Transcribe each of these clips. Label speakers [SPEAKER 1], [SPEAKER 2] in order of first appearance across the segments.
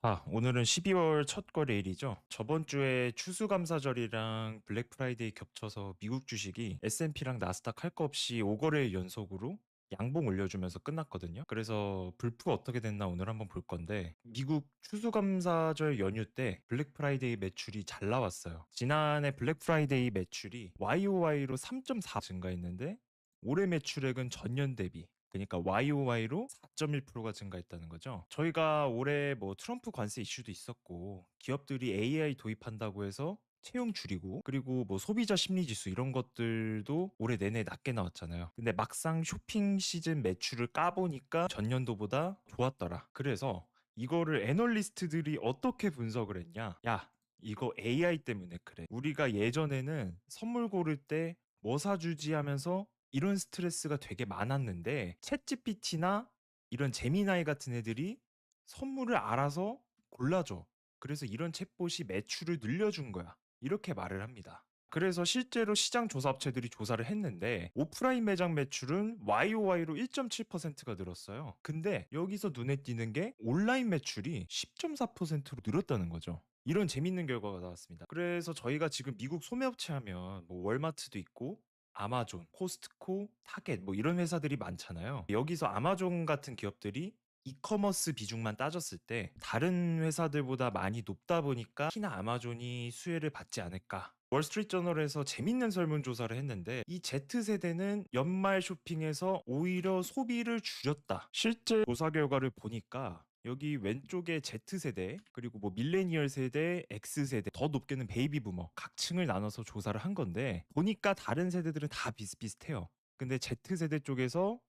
[SPEAKER 1] 오늘은 12월 첫 거래일이죠. 저번 주에 추수감사절이랑 블랙 프라이데이 겹쳐서 미국 주식이 S&P랑 나스닥 할 거 없이 5거래일 연속으로 양봉 올려주면서 끝났거든요. 그래서 불프 어떻게 됐나 오늘 한번 볼 건데, 미국 추수감사절 연휴 때 블랙 프라이데이 매출이 잘 나왔어요. 지난해 블랙 프라이데이 매출이 YOY로 3.4 증가했는데 올해 매출액은 전년 대비, 그러니까 YOY로 4.1%가 증가했다는 거죠. 저희가 올해 뭐 트럼프 관세 이슈도 있었고, 기업들이 AI 도입한다고 해서 채용 줄이고, 그리고 뭐 소비자 심리 지수 이런 것들도 올해 내내 낮게 나왔잖아요. 근데 막상 쇼핑 시즌 매출을 까보니까 전년도보다 좋았더라. 그래서 이거를 애널리스트들이 어떻게 분석을 했냐? 야, 이거 AI 때문에 그래. 우리가 예전에는 선물 고를 때 뭐 사주지 하면서 이런 스트레스가 되게 많았는데, 챗GPT나 이런 제미나이 같은 애들이 선물을 알아서 골라줘. 그래서 이런 챗봇이 매출을 늘려준 거야. 이렇게 말을 합니다. 그래서 실제로 시장 조사 업체들이 조사를 했는데 오프라인 매장 매출은 YOY로 1.7%가 늘었어요. 근데 여기서 눈에 띄는 게 온라인 매출이 10.4%로 늘었다는 거죠. 이런 재밌는 결과가 나왔습니다. 그래서 저희가 지금 미국 소매업체 하면 뭐 월마트도 있고 아마존, 코스트코, 타겟 뭐 이런 회사들이 많잖아요. 여기서 아마존 같은 기업들이 이커머스 비중만 따졌을 때 다른 회사들보다 많이 높다 보니까 특히나 아마존이 수혜를 받지 않을까. 월스트리트저널에서 재밌는 설문조사를 했는데 이 Z세대는 연말 쇼핑에서 오히려 소비를 줄였다. 실제 조사 결과를 보니까 여기 왼쪽에 Z세대, 그리고 뭐 밀레니얼 세대, X세대, 더 높게는 베이비 부머 각 층을 나눠서 조사를 한 건데 보니까 다른 세대들은 다 비슷비슷해요. 근데 Z세대 쪽에서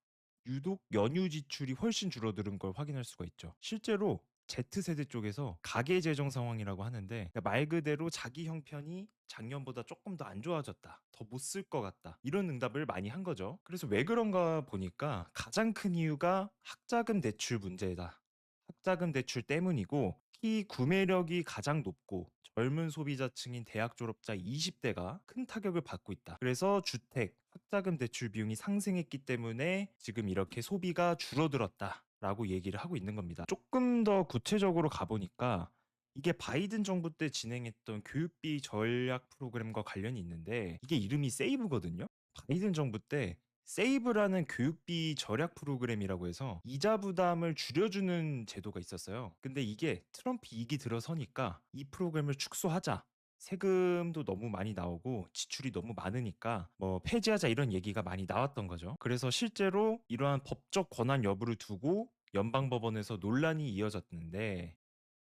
[SPEAKER 1] 유독 연휴 지출이 훨씬 줄어드는 걸 확인할 수가 있죠. 실제로 Z세대 쪽에서 가계 재정 상황이라고 하는데, 그러니까 말 그대로 자기 형편이 작년보다 조금 더 안 좋아졌다. 더 못 쓸 것 같다. 이런 응답을 많이 한 거죠. 그래서 왜 그런가 보니까 가장 큰 이유가 학자금 대출 문제다. 학자금 대출 때문이고, 특히 구매력이 가장 높고 젊은 소비자층인 대학 졸업자 20대가 큰 타격을 받고 있다. 그래서 주택, 학자금 대출 비용이 상승했기 때문에 지금 이렇게 소비가 줄어들었다라고 얘기를 하고 있는 겁니다. 조금 더 구체적으로 가보니까 이게 바이든 정부 때 진행했던 교육비 전략 프로그램과 관련이 있는데, 이게 이름이 세이브거든요. 바이든 정부 때 세이브라는 교육비 절약 프로그램이라고 해서 이자 부담을 줄여주는 제도가 있었어요. 근데 이게 트럼프 2기 들어서니까 이 프로그램을 축소하자. 세금도 너무 많이 나오고 지출이 너무 많으니까 뭐 폐지하자 이런 얘기가 많이 나왔던 거죠. 그래서 실제로 이러한 법적 권한 여부를 두고 연방법원에서 논란이 이어졌는데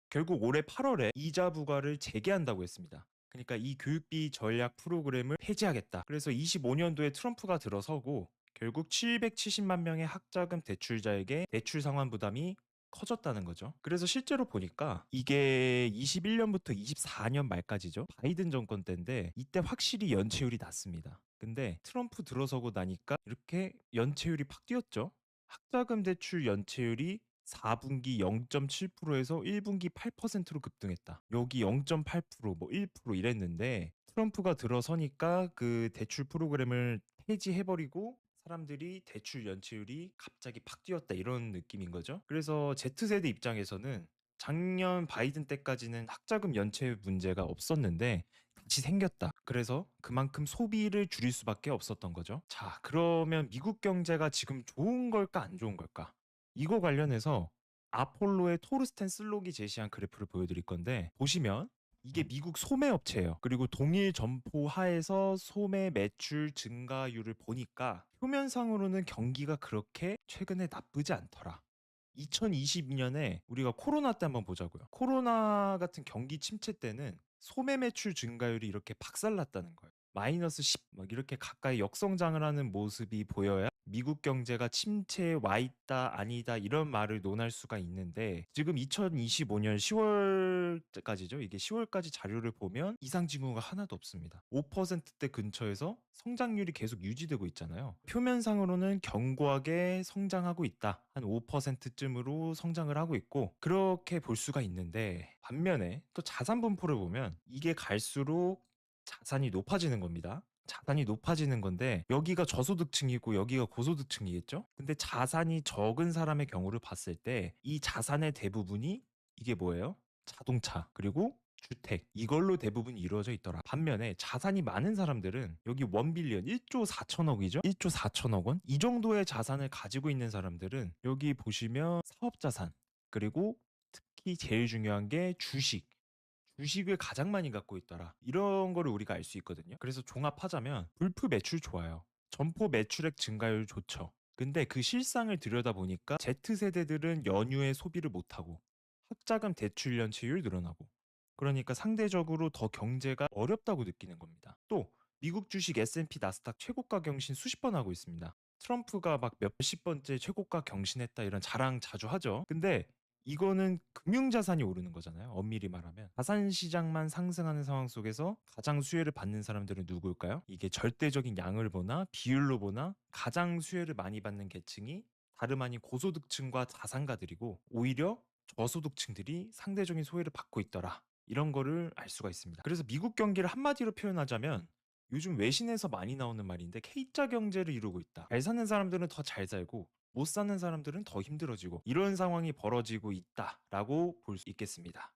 [SPEAKER 1] 결국 올해 8월에 이자 부과를 재개한다고 했습니다. 그러니까 이 교육비 전략 프로그램을 폐지하겠다. 그래서 25년도에 트럼프가 들어서고 결국 770만 명의 학자금 대출자에게 대출 상환 부담이 커졌다는 거죠. 그래서 실제로 보니까 이게 21년부터 24년 말까지죠. 바이든 정권 때인데 이때 확실히 연체율이 낮습니다. 근데 트럼프 들어서고 나니까 이렇게 연체율이 팍 뛰었죠. 학자금 대출 연체율이 4분기 0.7%에서 1분기 8%로 급등했다. 여기 0.8%, 뭐 1% 이랬는데 트럼프가 들어서니까 그 대출 프로그램을 폐지해버리고 사람들이 대출 연체율이 갑자기 팍 뛰었다 이런 느낌인 거죠. 그래서 Z세대 입장에서는 작년 바이든 때까지는 학자금 연체 문제가 없었는데 다시 생겼다. 그래서 그만큼 소비를 줄일 수밖에 없었던 거죠. 자, 그러면 미국 경제가 지금 좋은 걸까 안 좋은 걸까? 이거 관련해서 아폴로의 토르스텐 슬록이 제시한 그래프를 보여드릴 건데, 보시면 이게 미국 소매 업체예요. 그리고 동일 점포 하에서 소매 매출 증가율을 보니까 표면상으로는 경기가 그렇게 최근에 나쁘지 않더라. 2022년에 우리가 코로나 때 한번 보자고요. 코로나 같은 경기 침체 때는 소매 매출 증가율이 이렇게 박살났다는 거예요. 마이너스 10, 막 이렇게 가까이 역성장을 하는 모습이 보여야 미국 경제가 침체에 와 있다, 아니다, 이런 말을 논할 수가 있는데, 지금 2025년 10월까지죠. 이게 10월까지 자료를 보면 이상 징후가 하나도 없습니다. 5%대 근처에서 성장률이 계속 유지되고 있잖아요. 표면상으로는 견고하게 성장하고 있다. 한 5%쯤으로 성장을 하고 있고, 그렇게 볼 수가 있는데, 반면에 또 자산 분포를 보면 이게 갈수록 자산이 높아지는 겁니다. 자산이 높아지는 건데 여기가 저소득층이고 여기가 고소득층이겠죠? 근데 자산이 적은 사람의 경우를 봤을 때 이 자산의 대부분이 이게 뭐예요? 자동차, 그리고 주택. 이걸로 대부분 이루어져 있더라. 반면에 자산이 많은 사람들은 여기 1빌리언 1조 4천억이죠? 1조 4천억 원? 이 정도의 자산을 가지고 있는 사람들은 여기 보시면 사업 자산, 그리고 특히 제일 중요한 게 주식. 주식을 가장 많이 갖고 있더라. 이런 거를 우리가 알 수 있거든요. 그래서 종합하자면 불프 매출 좋아요. 점포 매출액 증가율 좋죠. 근데 그 실상을 들여다보니까 Z세대들은 연휴에 소비를 못하고 학자금 대출 연체율 늘어나고, 그러니까 상대적으로 더 경제가 어렵다고 느끼는 겁니다. 또 미국 주식 S&P 나스닥 최고가 경신 수십 번 하고 있습니다. 트럼프가 막 몇십 번째 최고가 경신했다 이런 자랑 자주 하죠. 근데 이거는 금융자산이 오르는 거잖아요. 엄밀히 말하면. 자산 시장만 상승하는 상황 속에서 가장 수혜를 받는 사람들은 누구일까요? 이게 절대적인 양을 보나 비율로 보나 가장 수혜를 많이 받는 계층이 다름 아닌 고소득층과 자산가들이고, 오히려 저소득층들이 상대적인 소외를 받고 있더라. 이런 거를 알 수가 있습니다. 그래서 미국 경기를 한마디로 표현하자면 요즘 외신에서 많이 나오는 말인데 K자 경제를 이루고 있다. 잘 사는 사람들은 더 잘 살고 못 사는 사람들은 더 힘들어지고, 이런 상황이 벌어지고 있다라고 볼 수 있겠습니다.